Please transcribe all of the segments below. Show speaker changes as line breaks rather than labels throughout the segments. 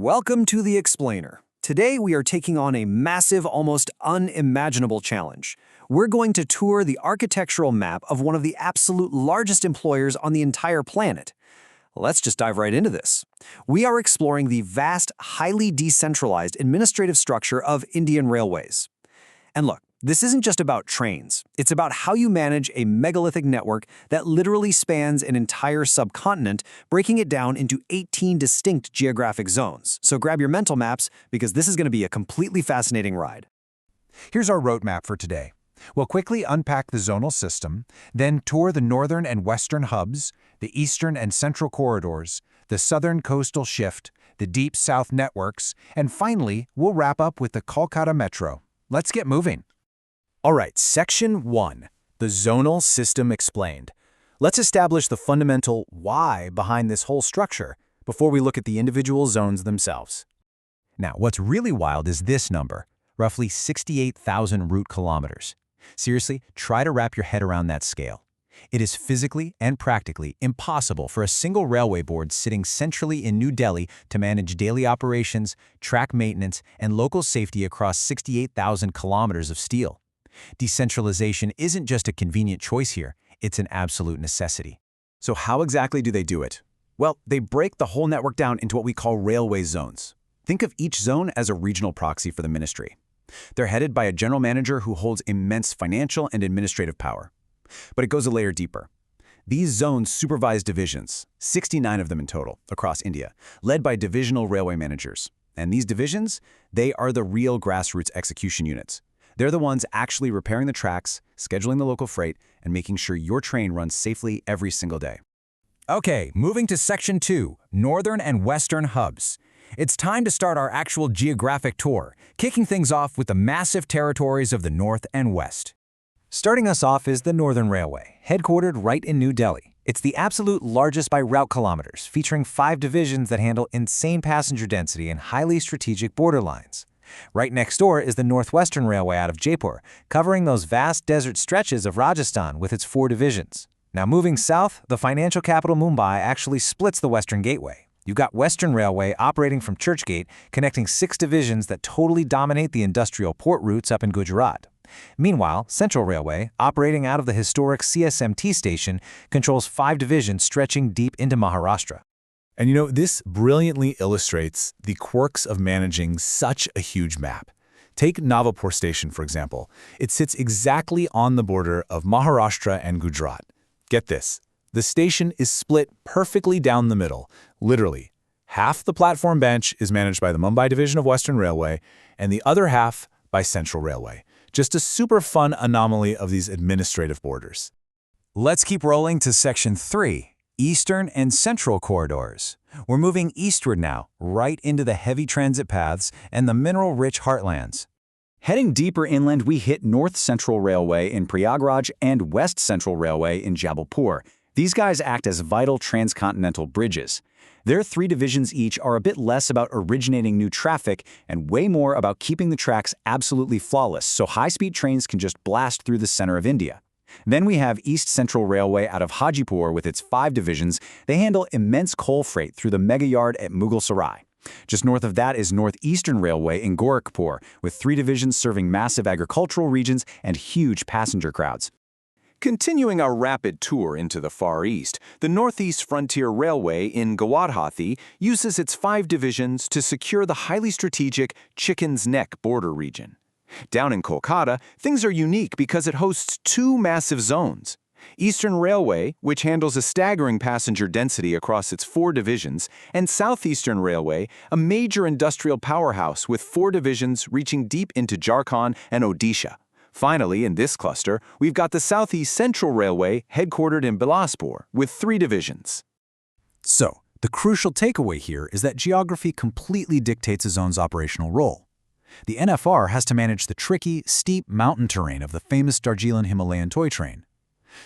Welcome to The Explainer. Today we are taking on a massive, almost unimaginable challenge. We're going to tour the architectural map of one of the absolute largest employers on the entire planet. Let's just dive right into this. We are exploring the vast, highly decentralized administrative structure of Indian Railways. And look, this isn't just about trains. It's about how you manage a megalithic network that literally spans an entire subcontinent, breaking it down into 18 distinct geographic zones. So grab your mental maps, because this is going to be a completely fascinating ride.
Here's our roadmap for today. We'll quickly unpack the zonal system, then tour the northern and western hubs, the eastern and central corridors, the southern coastal shift, the deep south networks, and finally, we'll wrap up with the Kolkata Metro. Let's get moving.
All right, Section 1, the zonal system explained. Let's establish the fundamental why behind this whole structure before we look at the individual zones themselves.
Now, what's really wild is this number, roughly 68,000 route kilometers. Seriously, try to wrap your head around that scale. It is physically and practically impossible for a single railway board sitting centrally in New Delhi to manage daily operations, track maintenance, and local safety across 68,000 kilometers of steel. Decentralization isn't just a convenient choice here, it's an absolute necessity.
So how exactly do they do it? Well, they break the whole network down into what we call railway zones. Think of each zone as a regional proxy for the ministry. They're headed by a general manager who holds immense financial and administrative power. But it goes a layer deeper. These zones supervise divisions, 69 of them in total, across India, led by divisional railway managers. And these divisions, they are the real grassroots execution units. They're the ones actually repairing the tracks, scheduling the local freight, and making sure your train runs safely every single day.
Okay, moving to Section 2, northern and western hubs. It's time to start our actual geographic tour, kicking things off with the massive territories of the north and west. Starting us off is the Northern Railway, headquartered right in New Delhi. It's the absolute largest by route kilometers, featuring 5 divisions that handle insane passenger density and highly strategic border lines. Right next door is the Northwestern Railway out of Jaipur, covering those vast desert stretches of Rajasthan with its 4 divisions. Now moving south, the financial capital Mumbai actually splits the Western Gateway. You've got Western Railway operating from Churchgate, connecting 6 divisions that totally dominate the industrial port routes up in Gujarat. Meanwhile, Central Railway, operating out of the historic CSMT station, controls 5 divisions stretching deep into Maharashtra.
And you know, this brilliantly illustrates the quirks of managing such a huge map. Take Nagpur Station, for example. It sits exactly on the border of Maharashtra and Gujarat. Get this, the station is split perfectly down the middle, literally. Half the platform bench is managed by the Mumbai division of Western Railway, and the other half by Central Railway. Just a super fun anomaly of these administrative borders.
Let's keep rolling to Section 3. Eastern and Central corridors. We're moving eastward now, right into the heavy transit paths and the mineral-rich heartlands.
Heading deeper inland, we hit North Central Railway in Prayagraj and West Central Railway in Jabalpur. These guys act as vital transcontinental bridges. Their 3 divisions each are a bit less about originating new traffic and way more about keeping the tracks absolutely flawless so high-speed trains can just blast through the center of India. Then we have East Central Railway out of Hajipur with its 5 divisions. They handle immense coal freight through the mega yard at Mughal Sarai. Just north of that is Northeastern Railway in Gorakhpur, with 3 divisions serving massive agricultural regions and huge passenger crowds.
Continuing our rapid tour into the Far East, the Northeast Frontier Railway in Guwahati uses its 5 divisions to secure the highly strategic Chicken's Neck border region. Down in Kolkata, things are unique because it hosts 2 massive zones. Eastern Railway, which handles a staggering passenger density across its 4 divisions, and Southeastern Railway, a major industrial powerhouse with 4 divisions reaching deep into Jharkhand and Odisha. Finally, in this cluster, we've got the Southeast Central Railway headquartered in Bilaspur with 3 divisions.
So, the crucial takeaway here is that geography completely dictates a zone's operational role. The NFR has to manage the tricky, steep mountain terrain of the famous Darjeeling Himalayan toy train.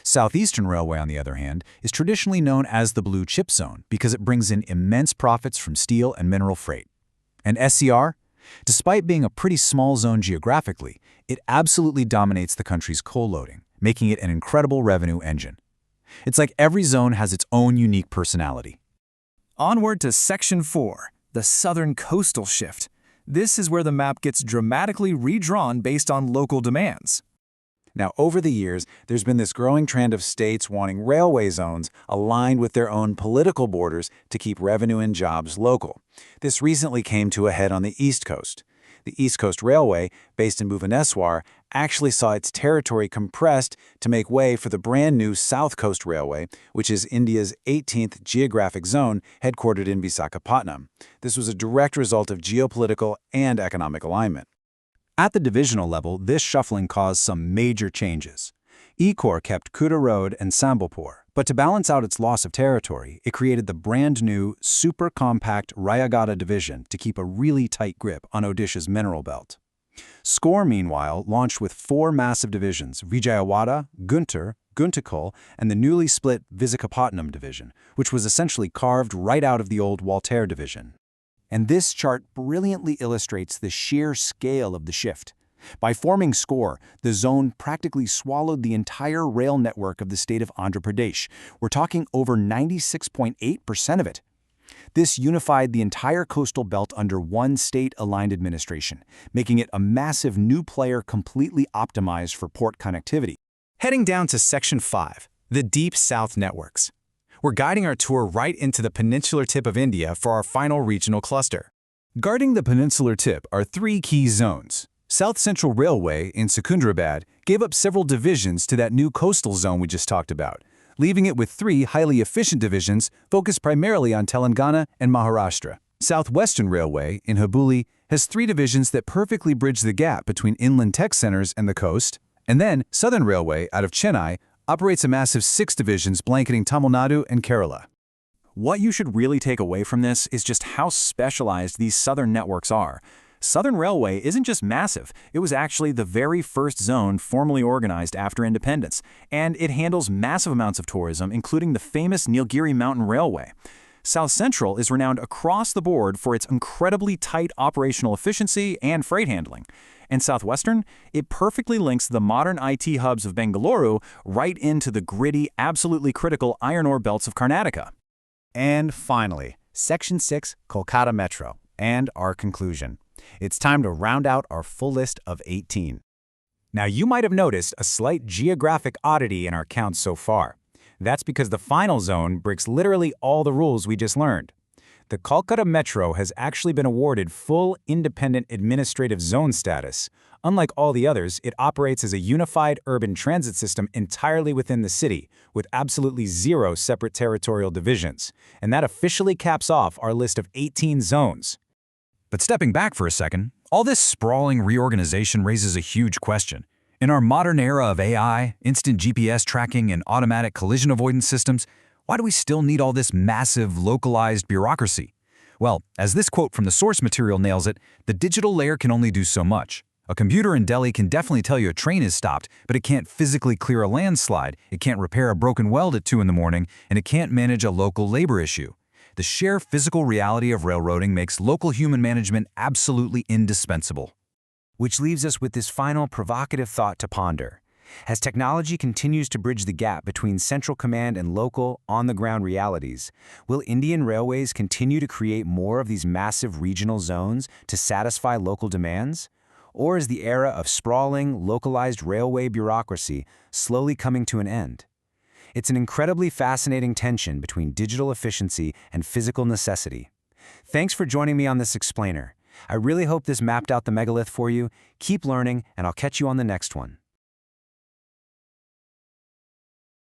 Southeastern Railway, on the other hand, is traditionally known as the Blue Chip Zone because it brings in immense profits from steel and mineral freight. And SCR? Despite being a pretty small zone geographically, it absolutely dominates the country's coal loading, making it an incredible revenue engine. It's like every zone has its own unique personality.
Onward to Section 4,
the southern coastal shift. This is where the map gets dramatically redrawn based on local demands.
Now, over the years, there's been this growing trend of states wanting railway zones aligned with their own political borders to keep revenue and jobs local. This recently came to a head on the East Coast. The East Coast Railway, based in Bhubaneswar, actually saw its territory compressed to make way for the brand new South Coast Railway, which is India's 18th geographic zone, headquartered in Visakhapatnam. This was a direct result of geopolitical and economic alignment.
At the divisional level, this shuffling caused some major changes. E-Corps kept Kutta Road and Sambalpur, but to balance out its loss of territory, it created the brand new, super compact Rayagada division to keep a really tight grip on Odisha's mineral belt. SCORE, meanwhile, launched with 4 massive divisions: Vijayawada, Guntur, Guntakul, and the newly split Visakhapatnam division, which was essentially carved right out of the old Walter division. And this chart brilliantly illustrates the sheer scale of the shift. By forming SCORE, the zone practically swallowed the entire rail network of the state of Andhra Pradesh. We're talking over 96.8% of it. This unified the entire coastal belt under one state-aligned administration, making it a massive new player completely optimized for port connectivity.
Heading down to Section 5, the Deep South Networks. We're guiding our tour right into the peninsular tip of India for our final regional cluster. Guarding the peninsular tip are 3 key zones. South Central Railway in Secunderabad gave up several divisions to that new coastal zone we just talked about, leaving it with 3 highly efficient divisions focused primarily on Telangana and Maharashtra. Southwestern Railway in Hubli has 3 divisions that perfectly bridge the gap between inland tech centers and the coast. And then Southern Railway out of Chennai operates a massive 6 divisions blanketing Tamil Nadu and Kerala.
What you should really take away from this is just how specialized these southern networks are. Southern Railway isn't just massive, it was actually the very first zone formally organized after independence, and it handles massive amounts of tourism, including the famous Nilgiri Mountain Railway. South Central is renowned across the board for its incredibly tight operational efficiency and freight handling. And Southwestern, it perfectly links the modern IT hubs of Bengaluru right into the gritty, absolutely critical iron ore belts of Karnataka.
And finally, Section 6, Kolkata Metro, and our conclusion. It's time to round out our full list of 18. Now, you might have noticed a slight geographic oddity in our count so far. That's because the final zone breaks literally all the rules we just learned. The Kolkata Metro has actually been awarded full independent administrative zone status. Unlike all the others, it operates as a unified urban transit system entirely within the city, with absolutely 0 separate territorial divisions. And that officially caps off our list of 18 zones.
But stepping back for a second, all this sprawling reorganization raises a huge question. In our modern era of AI, instant GPS tracking, and automatic collision avoidance systems, why do we still need all this massive, localized bureaucracy? Well, as this quote from the source material nails it, the digital layer can only do so much. A computer in Delhi can definitely tell you a train is stopped, but it can't physically clear a landslide, it can't repair a broken weld at 2 in the morning, and it can't manage a local labor issue. The sheer physical reality of railroading makes local human management absolutely indispensable. Which leaves us with this final provocative thought to ponder. As technology continues to bridge the gap between central command and local, on-the-ground realities, will Indian Railways continue to create more of these massive regional zones to satisfy local demands? Or is the era of sprawling, localized railway bureaucracy slowly coming to an end? It's an incredibly fascinating tension between digital efficiency and physical necessity. Thanks for joining me on this explainer. I really hope this mapped out the megalith for you. Keep learning, and I'll catch you on the next one.